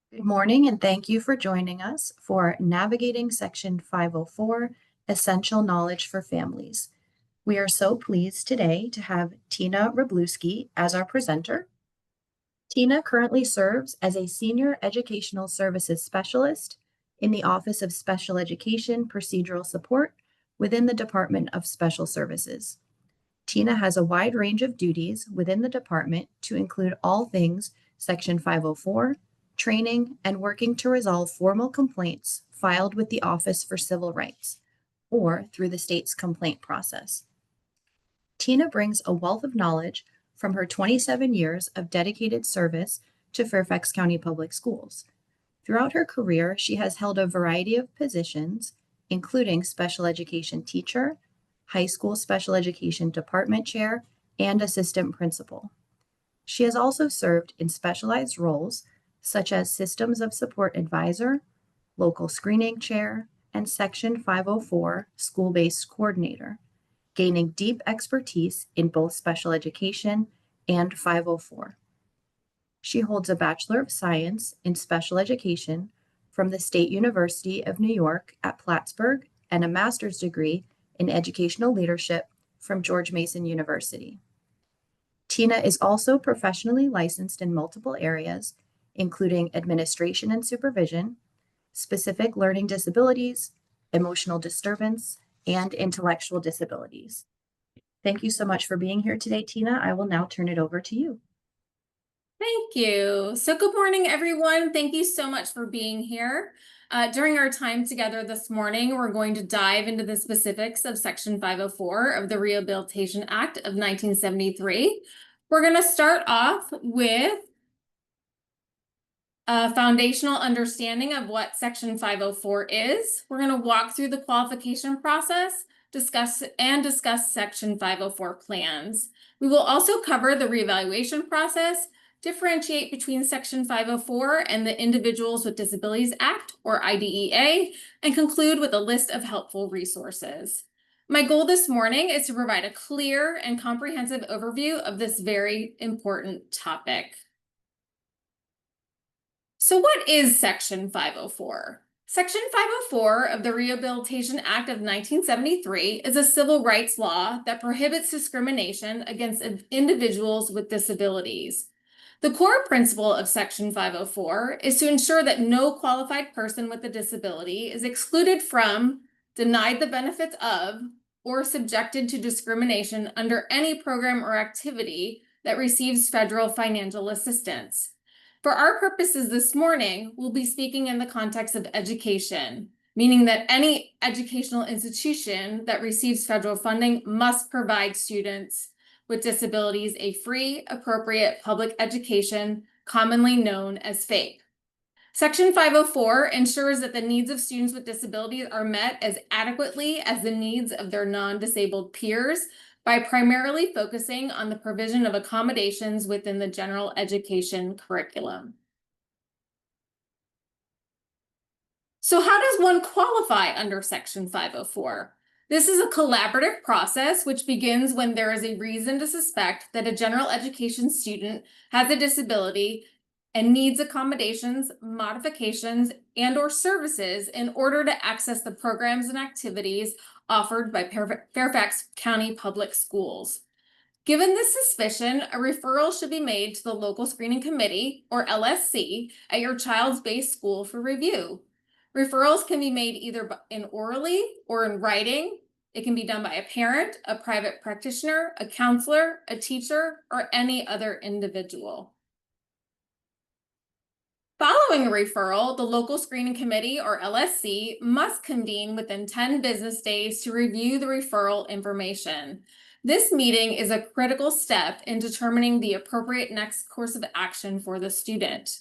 Good morning, and thank you for joining us for Navigating Section 504, Essential Knowledge for Families. We are so pleased today to have Tina Wroblewski as our presenter. Tina currently serves as a Senior Educational Services Specialist in the Office of Special Education Procedural Support within the Department of Special Services. Tina has a wide range of duties within the department to include all things Section 504, training, and working to resolve formal complaints filed with the Office for Civil Rights or through the state's complaint process. Tina brings a wealth of knowledge from her 27 years of dedicated service to Fairfax County Public Schools. Throughout her career, she has held a variety of positions, including special education teacher, high school special education department chair, and assistant principal. She has also served in specialized roles such as Systems of Support Advisor, Local Screening Chair, and Section 504 School-Based Coordinator, gaining deep expertise in both special education and 504. She holds a Bachelor of Science in Special Education from the State University of New York at Plattsburgh and a master's degree in Educational Leadership from George Mason University. Tina is also professionally licensed in multiple areas, including administration and supervision, specific learning disabilities, emotional disturbance, and intellectual disabilities. Thank you so much for being here today, Tina. I will now turn it over to you. Thank you. So good morning, everyone. Thank you so much for being here. During our time together this morning, we're going to dive into the specifics of Section 504 of the Rehabilitation Act of 1973. We're going to start off with a foundational understanding of what Section 504 is. We're going to walk through the qualification process, discuss Section 504 plans. We will also cover the reevaluation process, differentiate between Section 504 and the Individuals with Disabilities Act, or IDEA, and conclude with a list of helpful resources. My goal this morning is to provide a clear and comprehensive overview of this very important topic. So what is Section 504? Section 504 of the Rehabilitation Act of 1973 is a civil rights law that prohibits discrimination against individuals with disabilities. The core principle of Section 504 is to ensure that no qualified person with a disability is excluded from, denied the benefits of, or subjected to discrimination under any program or activity that receives federal financial assistance. For our purposes this morning, we'll be speaking in the context of education, meaning that any educational institution that receives federal funding must provide students with disabilities a free, appropriate public education, commonly known as FAPE. Section 504 ensures that the needs of students with disabilities are met as adequately as the needs of their non-disabled peers by primarily focusing on the provision of accommodations within the general education curriculum. So how does one qualify under Section 504? This is a collaborative process which begins when there is a reason to suspect that a general education student has a disability and needs accommodations, modifications, and/or services in order to access the programs and activities offered by Fairfax County Public Schools. Given this suspicion, a referral should be made to the local screening committee, or LSC, at your child's base school for review. Referrals can be made either orally or in writing. It can be done by a parent, a private practitioner, a counselor, a teacher, or any other individual. Following a referral, the local screening committee, or LSC, must convene within 10 business days to review the referral information. This meeting is a critical step in determining the appropriate next course of action for the student.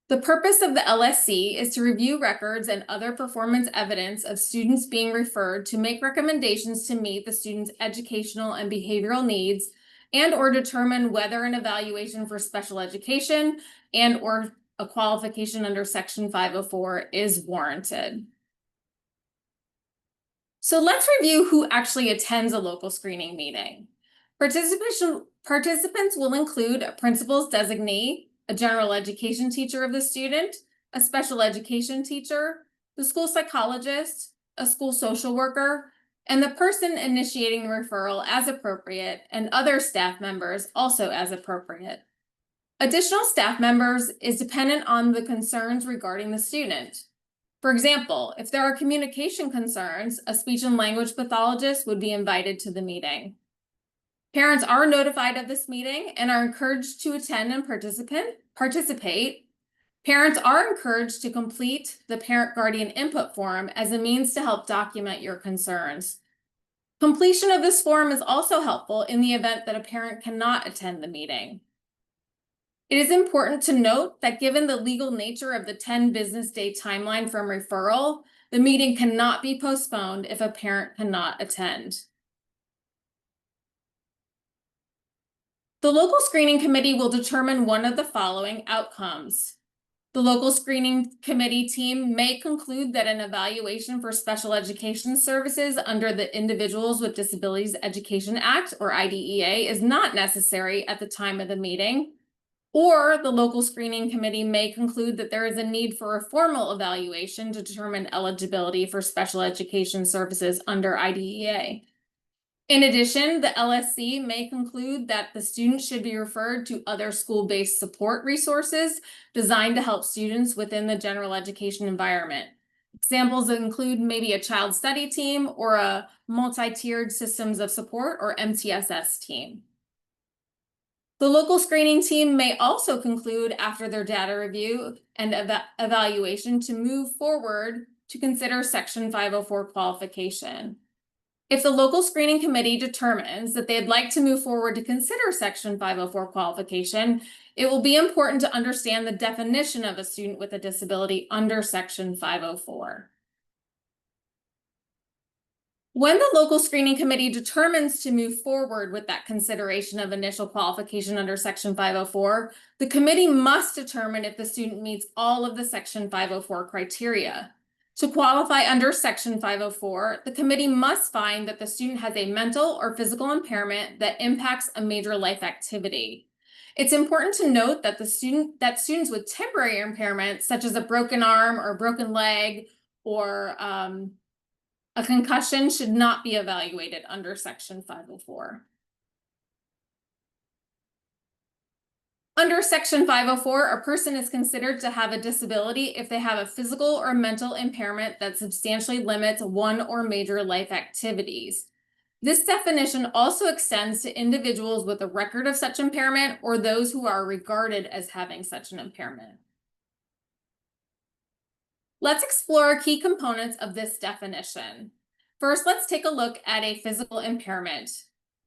The purpose of the LSC is to review records and other performance evidence of students being referred to make recommendations to meet the student's educational and behavioral needs and/or determine whether an evaluation for special education and/or a qualification under Section 504 is warranted. So let's review who actually attends a local screening meeting. Participants will include a principal's designee, a general education teacher of the student, a special education teacher, the school psychologist, a school social worker, and the person initiating the referral as appropriate, and other staff members also as appropriate. Additional staff members is dependent on the concerns regarding the student. For example, if there are communication concerns, a speech and language pathologist would be invited to the meeting. Parents are notified of this meeting and are encouraged to attend and participate. Parents are encouraged to complete the parent-guardian input form as a means to help document your concerns. Completion of this form is also helpful in the event that a parent cannot attend the meeting. It is important to note that given the legal nature of the 10 business day timeline from referral, the meeting cannot be postponed if a parent cannot attend. The local screening committee will determine one of the following outcomes. The local screening committee team may conclude that an evaluation for special education services under the Individuals with Disabilities Education Act, or IDEA, is not necessary at the time of the meeting. Or the local screening committee may conclude that there is a need for a formal evaluation to determine eligibility for special education services under IDEA. In addition, the LSC may conclude that the student should be referred to other school-based support resources designed to help students within the general education environment. Examples include maybe a child study team or a multi-tiered systems of support, or MTSS team. The local screening team may also conclude after their data review and evaluation to move forward to consider Section 504 qualification. If the local screening committee determines that they'd like to move forward to consider Section 504 qualification, it will be important to understand the definition of a student with a disability under Section 504. When the local screening committee determines to move forward with that consideration of initial qualification under Section 504, the committee must determine if the student meets all of the Section 504 criteria. To qualify under Section 504, the committee must find that the student has a mental or physical impairment that impacts a major life activity. It's important to note that students with temporary impairments, such as a broken arm or a broken leg or a concussion, should not be evaluated under Section 504. Under Section 504, a person is considered to have a disability if they have a physical or mental impairment that substantially limits one or major life activities. This definition also extends to individuals with a record of such impairment or those who are regarded as having such an impairment. Let's explore key components of this definition. First, let's take a look at a physical impairment.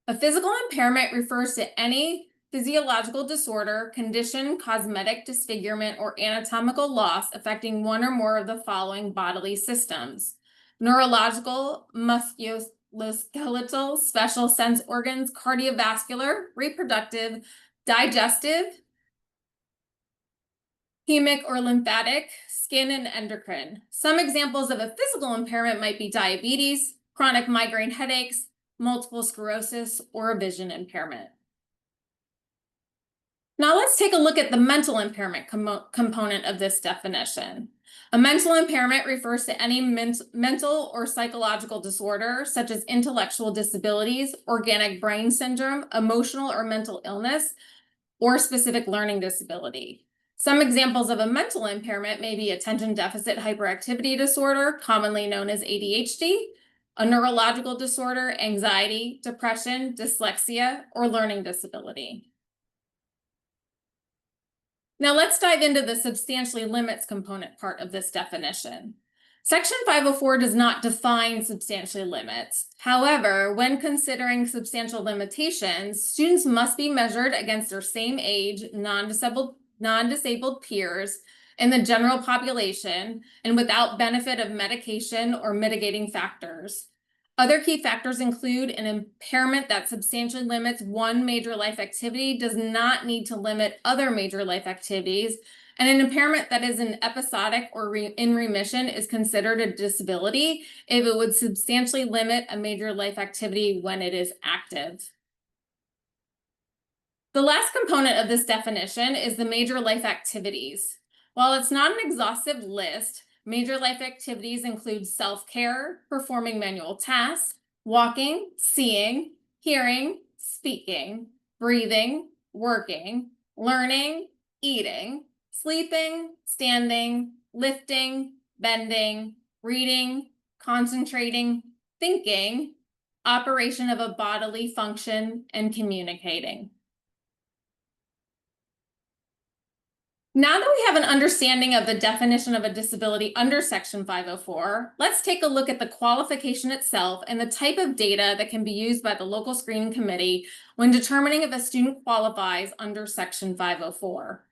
A physical impairment refers to any physiological disorder, condition, cosmetic disfigurement, or anatomical loss affecting one or more of the following bodily systems: neurological, musculoskeletal, special sense organs, cardiovascular, reproductive, digestive, hemic or lymphatic, skin, and endocrine. Some examples of a physical impairment might be diabetes, chronic migraine headaches, multiple sclerosis, or a vision impairment. Now let's take a look at the mental impairment component of this definition. A mental impairment refers to any mental or psychological disorder, such as intellectual disabilities, organic brain syndrome, emotional or mental illness, or specific learning disability. Some examples of a mental impairment may be attention deficit hyperactivity disorder, commonly known as ADHD, a neurological disorder, anxiety, depression, dyslexia, or learning disability. Now let's dive into the substantially limits component part of this definition. Section 504 does not define substantially limits. However, when considering substantial limitations, students must be measured against their same age, non-disabled peers in the general population and without benefit of medication or mitigating factors. Other key factors include an impairment that substantially limits one major life activity does not need to limit other major life activities, and an impairment that is an episodic or in remission is considered a disability if it would substantially limit a major life activity when it is active. The last component of this definition is the major life activities. While it's not an exhaustive list, major life activities include self-care, performing manual tasks, walking, seeing, hearing, speaking, breathing, working, learning, eating, sleeping, standing, lifting, bending, reading, concentrating, thinking, operation of a bodily function, and communicating. Now that we have an understanding of the definition of a disability under Section 504, let's take a look at the qualification itself and the type of data that can be used by the local screening committee when determining if a student qualifies under Section 504.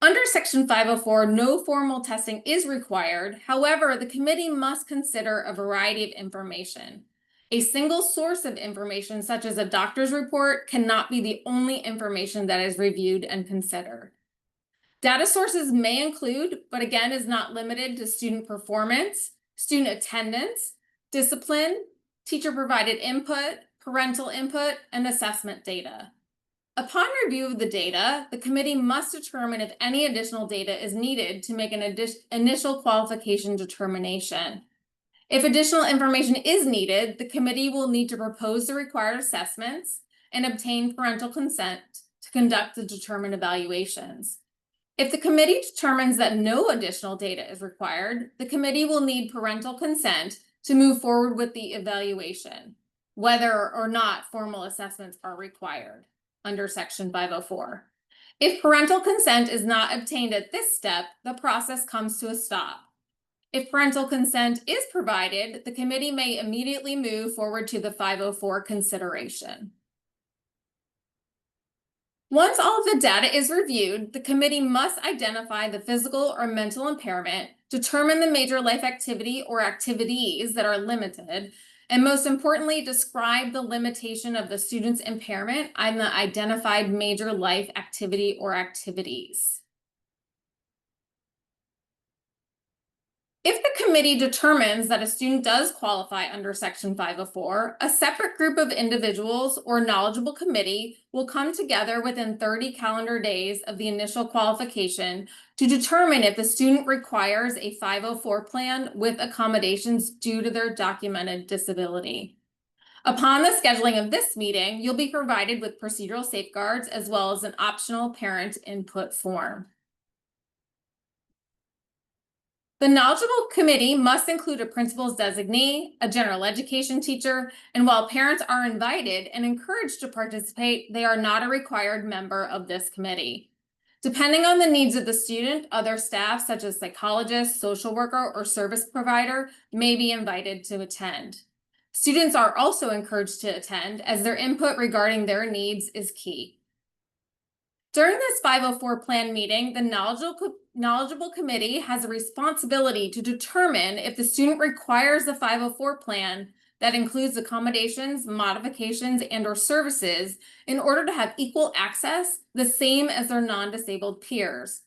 Under Section 504, no formal testing is required. However, the committee must consider a variety of information. A single source of information, such as a doctor's report, cannot be the only information that is reviewed and considered. Data sources may include, but again is not limited to, student performance, student attendance, discipline, teacher-provided input, parental input, and assessment data. Upon review of the data, the committee must determine if any additional data is needed to make an initial qualification determination. If additional information is needed, the committee will need to propose the required assessments and obtain parental consent to conduct the determined evaluations. If the committee determines that no additional data is required, the committee will need parental consent to move forward with the evaluation, whether or not formal assessments are required under Section 504. If parental consent is not obtained at this step, the process comes to a stop. If parental consent is provided, the committee may immediately move forward to the 504 consideration. Once all of the data is reviewed, the committee must identify the physical or mental impairment, determine the major life activity or activities that are limited, and most importantly, describe the limitation of the student's impairment on the identified major life activity or activities. If the committee determines that a student does qualify under Section 504, a separate group of individuals or knowledgeable committee will come together within 30 calendar days of the initial qualification to determine if the student requires a 504 plan with accommodations due to their documented disability. Upon the scheduling of this meeting, you'll be provided with procedural safeguards as well as an optional parent input form. The knowledgeable committee must include a principal's designee, a general education teacher, and while parents are invited and encouraged to participate, they are not a required member of this committee. Depending on the needs of the student, other staff such as psychologist, social worker, or service provider may be invited to attend. Students are also encouraged to attend as their input regarding their needs is key. During this 504 plan meeting, the knowledgeable committee has a responsibility to determine if the student requires the 504 plan that includes accommodations, modifications, and/or services in order to have equal access, the same as their non-disabled peers.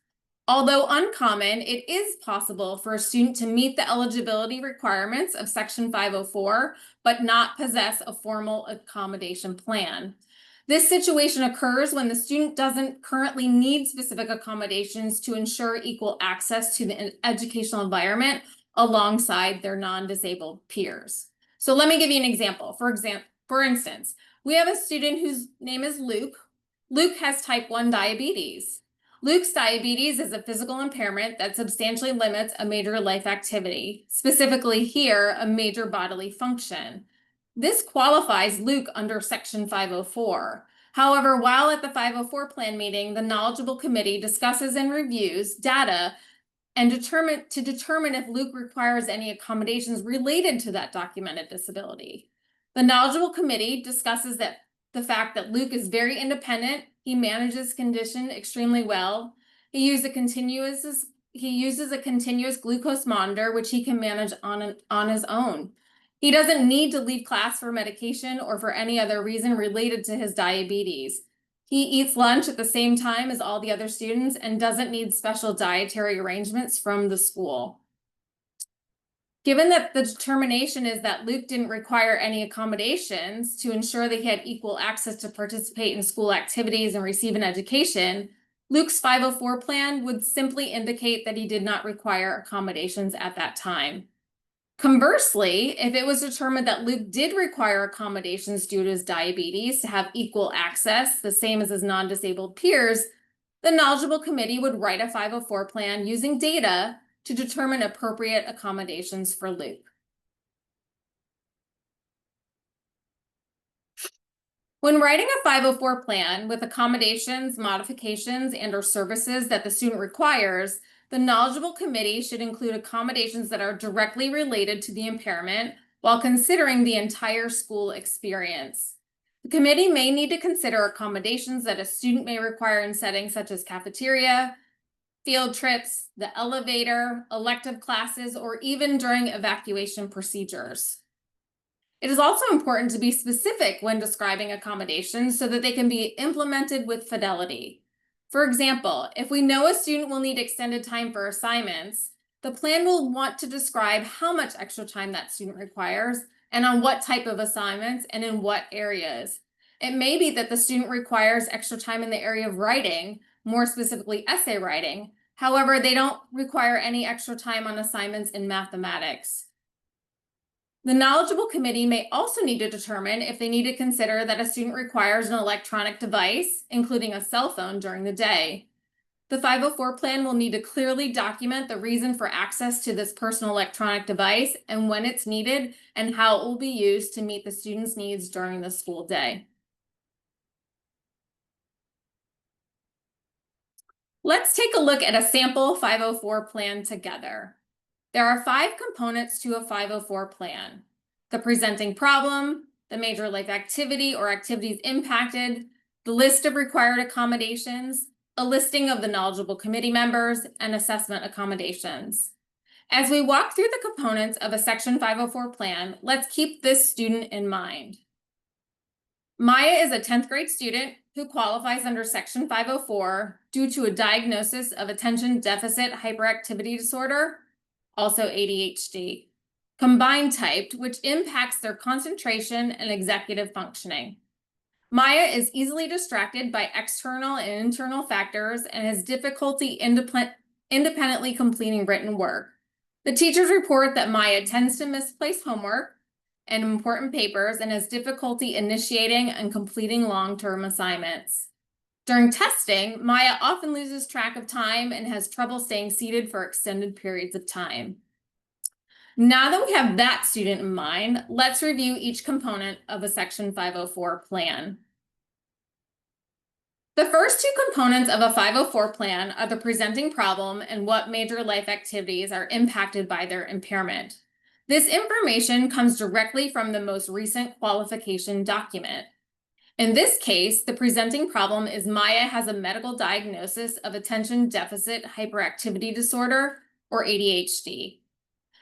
Although uncommon, it is possible for a student to meet the eligibility requirements of Section 504, but not possess a formal accommodation plan. This situation occurs when the student doesn't currently need specific accommodations to ensure equal access to the educational environment alongside their non-disabled peers. So let me give you an example. For instance, we have a student whose name is Luke. Luke has type 1 diabetes. Luke's diabetes is a physical impairment that substantially limits a major life activity, specifically here, a major bodily function. This qualifies Luke under Section 504. However, while at the 504 plan meeting, the knowledgeable committee discusses and reviews data and determine if Luke requires any accommodations related to that documented disability. The knowledgeable committee discusses the fact that Luke is very independent. He manages condition extremely well. He uses a continuous glucose monitor, which he can manage on his own. He doesn't need to leave class for medication or for any other reason related to his diabetes. He eats lunch at the same time as all the other students and doesn't need special dietary arrangements from the school. Given that the determination is that Luke didn't require any accommodations to ensure that he had equal access to participate in school activities and receive an education, Luke's 504 plan would simply indicate that he did not require accommodations at that time. Conversely, if it was determined that Luke did require accommodations due to his diabetes to have equal access, the same as his non-disabled peers, the knowledgeable committee would write a 504 plan using data to determine appropriate accommodations for Luke. When writing a 504 plan with accommodations, modifications, and/or services that the student requires, the knowledgeable committee should include accommodations that are directly related to the impairment while considering the entire school experience. The committee may need to consider accommodations that a student may require in settings such as cafeteria, field trips, the elevator, elective classes, or even during evacuation procedures. It is also important to be specific when describing accommodations so that they can be implemented with fidelity. For example, if we know a student will need extended time for assignments, the plan will want to describe how much extra time that student requires and on what type of assignments and in what areas. It may be that the student requires extra time in the area of writing, more specifically essay writing. However, they don't require any extra time on assignments in mathematics. The knowledgeable committee may also need to determine if they need to consider that a student requires an electronic device, including a cell phone, during the day. The 504 plan will need to clearly document the reason for access to this personal electronic device and when it's needed and how it will be used to meet the student's needs during the school day. Let's take a look at a sample 504 plan together. There are 5 components to a 504 plan: the presenting problem, the major life activity or activities impacted, the list of required accommodations, a listing of the knowledgeable committee members, and assessment accommodations. As we walk through the components of a Section 504 plan, let's keep this student in mind. Maya is a 10th grade student who qualifies under Section 504 due to a diagnosis of attention deficit hyperactivity disorder, also ADHD, combined typed, which impacts their concentration and executive functioning. Maya is easily distracted by external and internal factors and has difficulty independently completing written work. The teachers report that Maya tends to misplace homework and important papers and has difficulty initiating and completing long-term assignments. During testing, Maya often loses track of time and has trouble staying seated for extended periods of time. Now that we have that student in mind, let's review each component of a Section 504 plan. The first 2 components of a 504 plan are the presenting problem and what major life activities are impacted by their impairment. This information comes directly from the most recent qualification document. In this case, the presenting problem is Maya has a medical diagnosis of attention deficit hyperactivity disorder, or ADHD.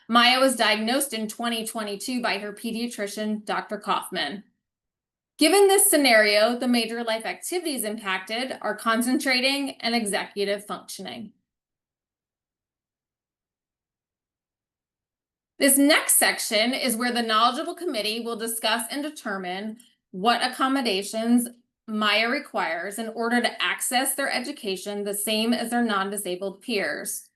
Maya was diagnosed in 2022 by her pediatrician, Dr. Kaufman. Given this scenario, the major life activities impacted are concentrating and executive functioning. This next section is where the knowledgeable committee will discuss and determine what accommodations Maya requires in order to access their education the same as their non-disabled peers.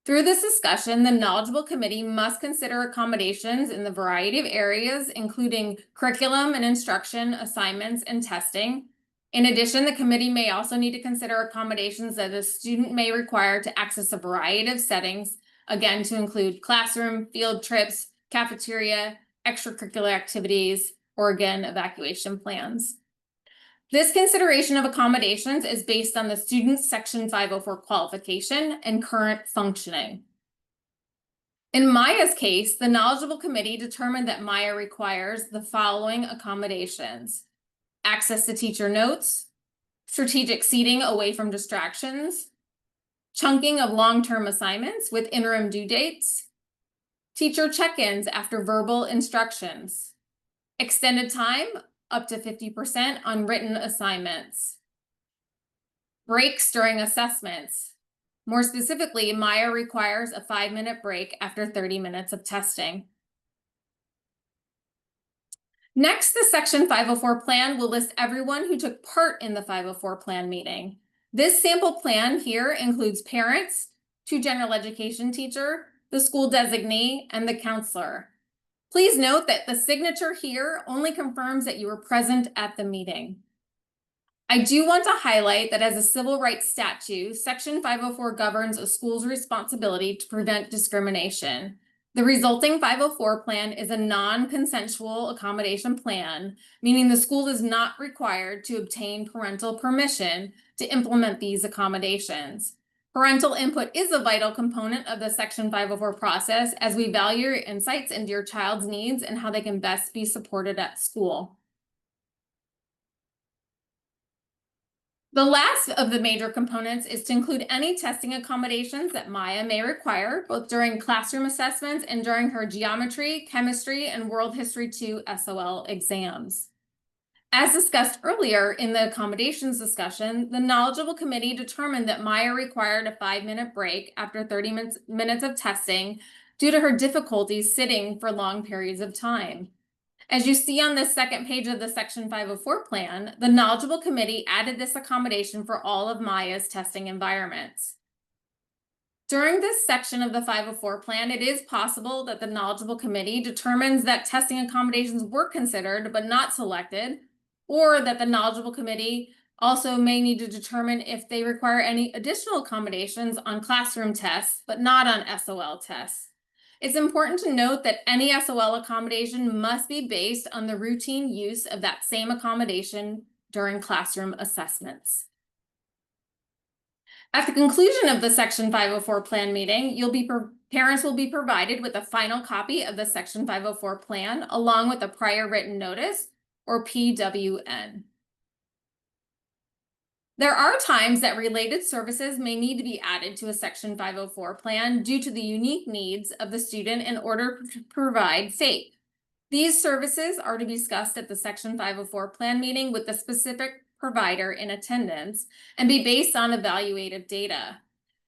Through this discussion, the knowledgeable committee must consider accommodations in the variety of areas, including curriculum and instruction, assignments, and testing. In addition, the committee may also need to consider accommodations that a student may require to access a variety of settings, again, to include classroom, field trips, cafeteria, extracurricular activities, or again, evacuation plans. This consideration of accommodations is based on the student's Section 504 qualification and current functioning. In Maya's case, the knowledgeable committee determined that Maya requires the following accommodations: access to teacher notes, strategic seating away from distractions, chunking of long-term assignments with interim due dates, teacher check-ins after verbal instructions, extended time up to 50% on written assignments, breaks during assessments. More specifically, Maya requires a 5-minute break after 30 minutes of testing. Next, the Section 504 plan will list everyone who took part in the 504 plan meeting. This sample plan here includes parents, two general education teacher, the school designee, and the counselor. Please note that the signature here only confirms that you were present at the meeting. I do want to highlight that as a civil rights statute, Section 504 governs a school's responsibility to prevent discrimination. The resulting 504 plan is a non-consensual accommodation plan, meaning the school is not required to obtain parental permission to implement these accommodations. Parental input is a vital component of the Section 504 process, as we value your insights into your child's needs and how they can best be supported at school. The last of the major components is to include any testing accommodations that Maya may require, both during classroom assessments and during her geometry, chemistry, and world history 2 SOL exams. As discussed earlier in the accommodations discussion, the knowledgeable committee determined that Maya required a 5-minute break after 30 minutes of testing due to her difficulties sitting for long periods of time. As you see on the second page of the Section 504 plan, the knowledgeable committee added this accommodation for all of Maya's testing environments. During this section of the 504 plan, it is possible that the knowledgeable committee determines that testing accommodations were considered but not selected, or that the knowledgeable committee also may need to determine if they require any additional accommodations on classroom tests, but not on SOL tests. It's important to note that any SOL accommodation must be based on the routine use of that same accommodation during classroom assessments. At the conclusion of the Section 504 plan meeting, parents will be provided with a final copy of the Section 504 plan along with a prior written notice, or PWN. There are times that related services may need to be added to a Section 504 plan due to the unique needs of the student in order to provide FAPE. These services are to be discussed at the Section 504 plan meeting with the specific provider in attendance and be based on evaluated data.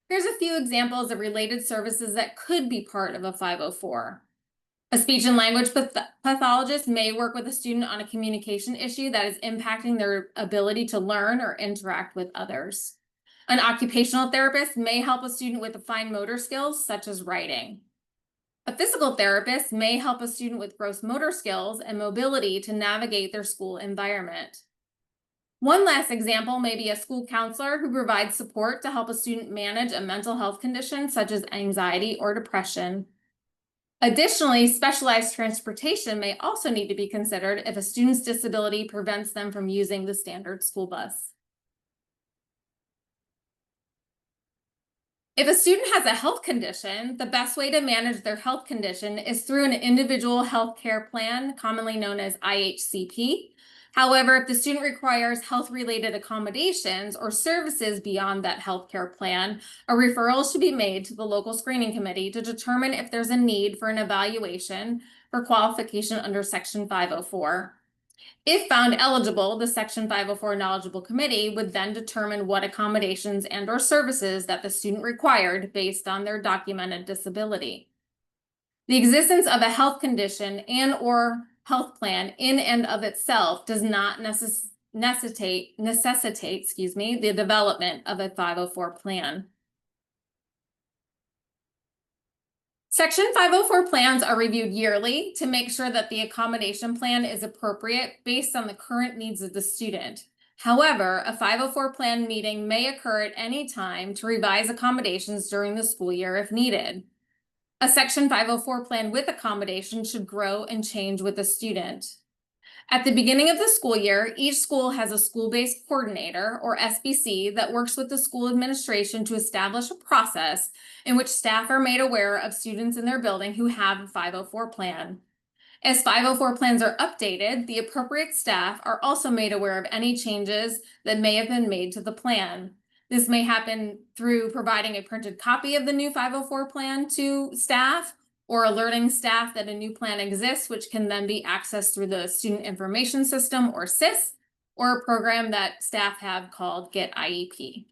Here's a few examples of related services that could be part of a 504. A speech and language pathologist may work with a student on a communication issue that is impacting their ability to learn or interact with others. An occupational therapist may help a student with fine motor skills, such as writing. A physical therapist may help a student with gross motor skills and mobility to navigate their school environment. One last example may be a school counselor who provides support to help a student manage a mental health condition, such as anxiety or depression. Additionally, specialized transportation may also need to be considered if a student's disability prevents them from using the standard school bus. If a student has a health condition, the best way to manage their health condition is through an individual health care plan, commonly known as IHCP. However, if the student requires health-related accommodations or services beyond that healthcare plan, a referral should be made to the local screening committee to determine if there's a need for an evaluation for qualification under Section 504. If found eligible, the Section 504 knowledgeable committee would then determine what accommodations and/or services that the student required based on their documented disability. The existence of a health condition and/or health plan in and of itself does not necessitate the development of a 504 plan. Section 504 plans are reviewed yearly to make sure that the accommodation plan is appropriate based on the current needs of the student. However, a 504 plan meeting may occur at any time to revise accommodations during the school year if needed. A Section 504 plan with accommodation should grow and change with the student. At the beginning of the school year, each school has a school-based coordinator, or SBC, that works with the school administration to establish a process in which staff are made aware of students in their building who have a 504 plan. As 504 plans are updated, the appropriate staff are also made aware of any changes that may have been made to the plan. This may happen through providing a printed copy of the new 504 plan to staff, or alerting staff that a new plan exists, which can then be accessed through the Student Information System, or SIS, or a program that staff have called Get IEP.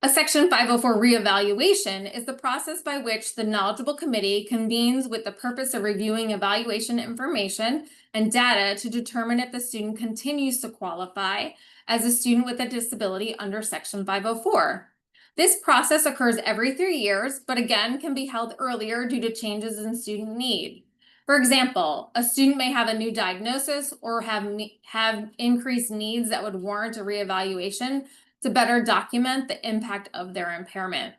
A Section 504 reevaluation is the process by which the knowledgeable committee convenes with the purpose of reviewing evaluation information and data to determine if the student continues to qualify as a student with a disability under Section 504. This process occurs every 3 years, but again can be held earlier due to changes in student need. For example, a student may have a new diagnosis or have increased needs that would warrant a reevaluation to better document the impact of their impairment.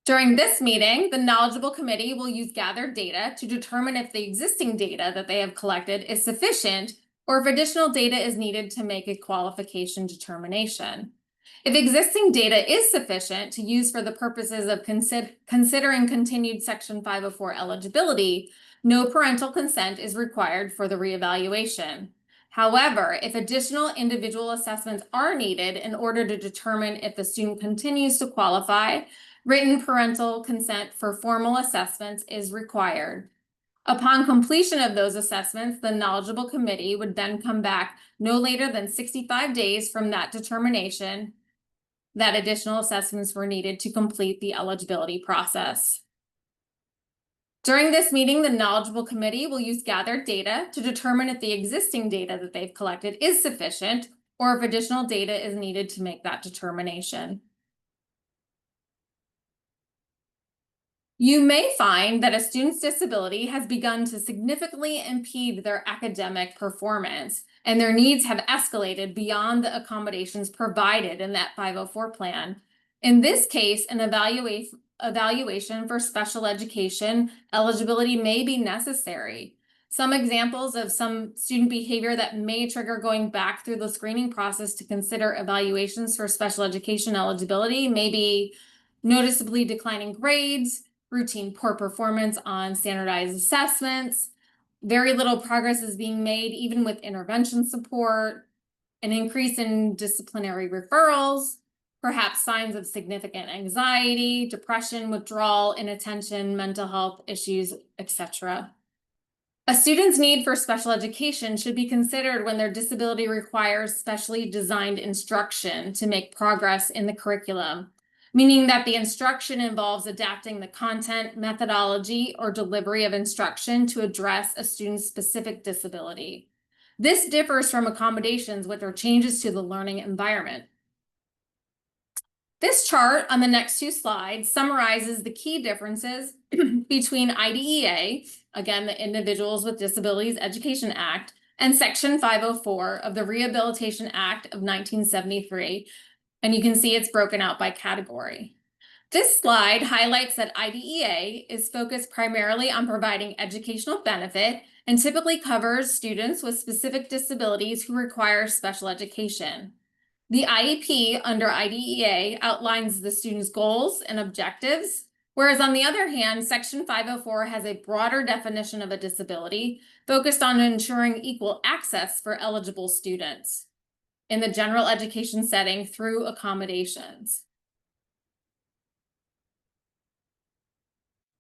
During this meeting, the knowledgeable committee will use gathered data to determine if the existing data that they have collected is sufficient or if additional data is needed to make a qualification determination. If existing data is sufficient to use for the purposes of considering continued Section 504 eligibility, no parental consent is required for the reevaluation. However, if additional individual assessments are needed in order to determine if the student continues to qualify, written parental consent for formal assessments is required. Upon completion of those assessments, the knowledgeable committee would then come back no later than 65 days from that determination that additional assessments were needed to complete the eligibility process. During this meeting, the knowledgeable committee will use gathered data to determine if the existing data that they've collected is sufficient or if additional data is needed to make that determination. You may find that a student's disability has begun to significantly impede their academic performance, and their needs have escalated beyond the accommodations provided in that 504 plan. In this case, an evaluation for special education eligibility may be necessary. Some examples of some student behavior that may trigger going back through the screening process to consider evaluations for special education eligibility may be noticeably declining grades, routine poor performance on standardized assessments, very little progress is being made even with intervention support, an increase in disciplinary referrals, perhaps signs of significant anxiety, depression, withdrawal, inattention, mental health issues, etc. A student's need for special education should be considered when their disability requires specially designed instruction to make progress in the curriculum, meaning that the instruction involves adapting the content, methodology, or delivery of instruction to address a student's specific disability. This differs from accommodations, which are changes to the learning environment. This chart on the next 2 slides summarizes the key differences between IDEA, again, the Individuals with Disabilities Education Act, and Section 504 of the Rehabilitation Act of 1973. And you can see it's broken out by category. This slide highlights that IDEA is focused primarily on providing educational benefit and typically covers students with specific disabilities who require special education. The IEP under IDEA outlines the student's goals and objectives, whereas on the other hand, Section 504 has a broader definition of a disability focused on ensuring equal access for eligible students in the general education setting through accommodations.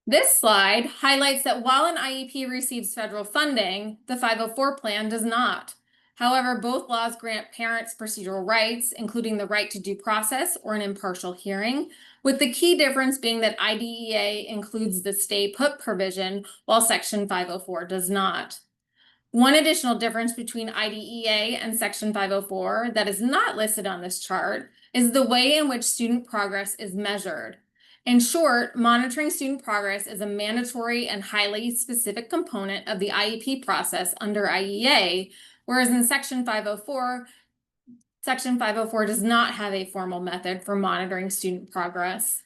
This slide highlights that while an IEP receives federal funding, the 504 plan does not. However, both laws grant parents procedural rights, including the right to due process or an impartial hearing, with the key difference being that IDEA includes the stay put provision, while Section 504 does not. One additional difference between IDEA and Section 504 that is not listed on this chart is the way in which student progress is measured. In short, monitoring student progress is a mandatory and highly specific component of the IEP process under IEA, whereas in Section 504 does not have a formal method for monitoring student progress.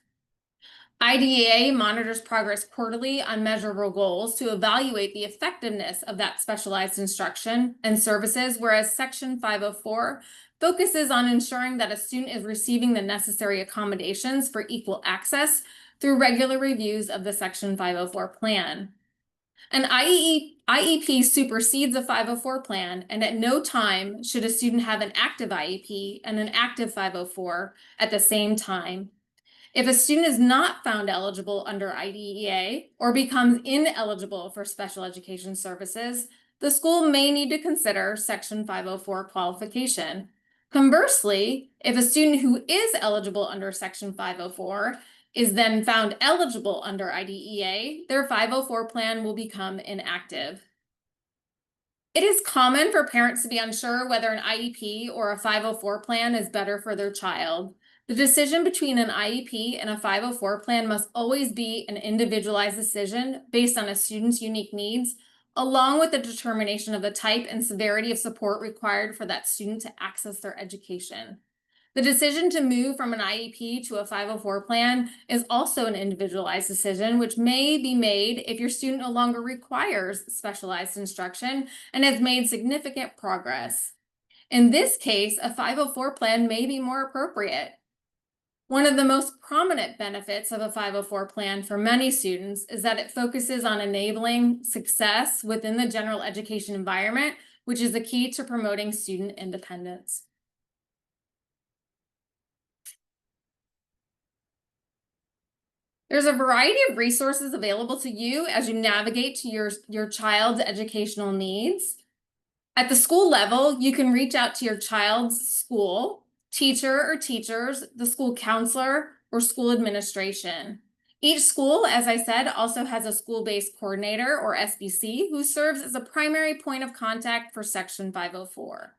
IDEA monitors progress quarterly on measurable goals to evaluate the effectiveness of that specialized instruction and services, whereas Section 504 focuses on ensuring that a student is receiving the necessary accommodations for equal access through regular reviews of the Section 504 plan. An IEP supersedes a 504 plan, and at no time should a student have an active IEP and an active 504 at the same time. If a student is not found eligible under IDEA or becomes ineligible for special education services, the school may need to consider Section 504 qualification. Conversely, if a student who is eligible under Section 504 is then found eligible under IDEA, their 504 plan will become inactive. It is common for parents to be unsure whether an IEP or a 504 plan is better for their child. The decision between an IEP and a 504 plan must always be an individualized decision based on a student's unique needs, along with the determination of the type and severity of support required for that student to access their education. The decision to move from an IEP to a 504 plan is also an individualized decision, which may be made if your student no longer requires specialized instruction and has made significant progress. In this case, a 504 plan may be more appropriate. One of the most prominent benefits of a 504 plan for many students is that it focuses on enabling success within the general education environment, which is the key to promoting student independence. There's a variety of resources available to you as you navigate to your child's educational needs. At the school level, you can reach out to your child's school, teacher or teachers, the school counselor, or school administration. Each school, as I said, also has a school-based coordinator or SBC who serves as a primary point of contact for Section 504.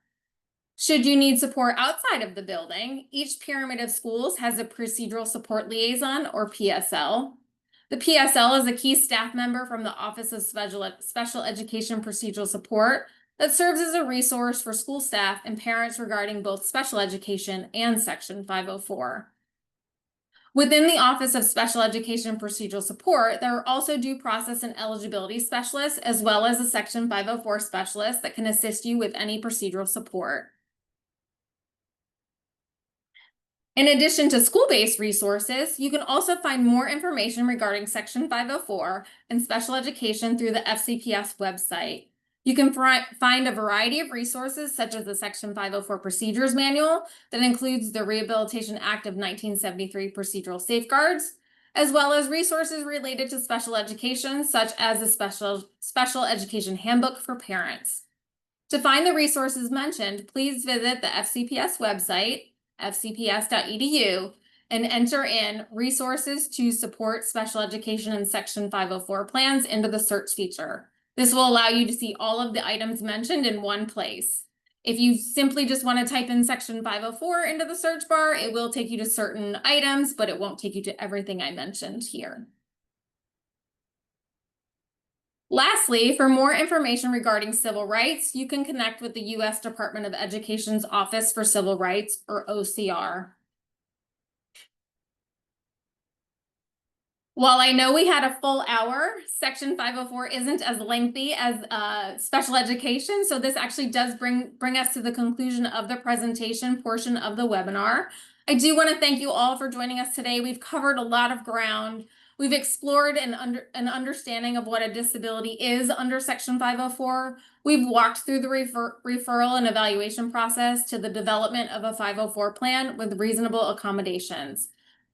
Should you need support outside of the building, each pyramid of schools has a procedural support liaison or PSL. The PSL is a key staff member from the Office of Special Education Procedural Support that serves as a resource for school staff and parents regarding both special education and Section 504. Within the Office of Special Education Procedural Support, there are also due process and eligibility specialists, as well as a Section 504 specialist that can assist you with any procedural support. In addition to school-based resources, you can also find more information regarding Section 504 and special education through the FCPS website. You can find a variety of resources such as the Section 504 Procedures Manual that includes the Rehabilitation Act of 1973 procedural safeguards, as well as resources related to special education such as the Special Education Handbook for Parents. To find the resources mentioned, please visit the FCPS website, fcps.edu, and enter in resources to support special education and Section 504 plans into the search feature. This will allow you to see all of the items mentioned in one place. If you simply just want to type in Section 504 into the search bar, it will take you to certain items, but it won't take you to everything I mentioned here. Lastly, for more information regarding civil rights, you can connect with the U.S. Department of Education's Office for Civil Rights, or OCR. While I know we had a full hour, Section 504 isn't as lengthy as special education, so this actually does bring us to the conclusion of the presentation portion of the webinar. I do want to thank you all for joining us today. We've covered a lot of ground. We've explored an understanding of what a disability is under Section 504. We've walked through the referral and evaluation process to the development of a 504 plan with reasonable accommodations.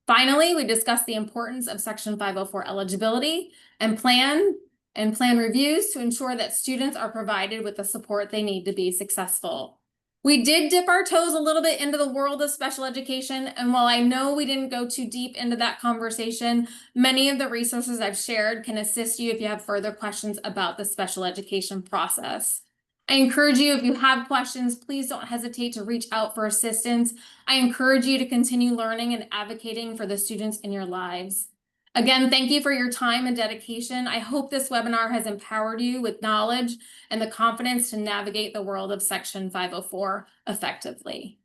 Finally, we discussed the importance of Section 504 eligibility and plan reviews to ensure that students are provided with the support they need to be successful. We did dip our toes a little bit into the world of special education, and while I know we didn't go too deep into that conversation, many of the resources I've shared can assist you if you have further questions about the special education process. I encourage you, if you have questions, please don't hesitate to reach out for assistance. I encourage you to continue learning and advocating for the students in your lives. Again, thank you for your time and dedication. I hope this webinar has empowered you with knowledge and the confidence to navigate the world of Section 504 effectively.